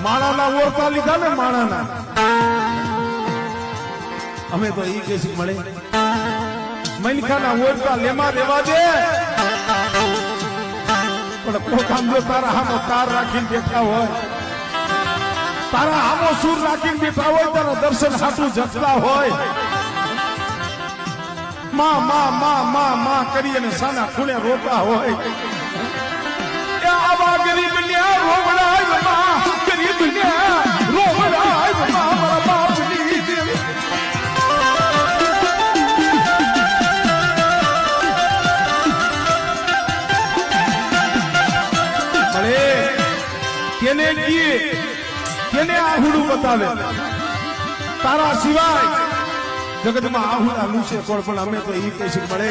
માણાના ઓરતા લીધા ને માણાના અમે તો ઈ કેસી મળે મલખાના ઓરતા લેમાં દેવા દે પણ પોતામ જો તારા હામો તાર રાખીને બેઠા હોય તારા હામો સૂર રાખીને બેઠા હોય તારા દર્શન હાટું જતા હોય માં માં માં માં માં કરી અને સાના ખૂણે રોતા હોય એ આવા ગરીબ ને રોવડાય માં ગરીબ ને રોવડાય માં મારા બાપની દેવી અરે કેને કીએ કેને આહુડું બતાવે તારા સિવાય જગતમાં આહુડા લુસે કોણ પણ અમે તો ઈ કઈશું મળે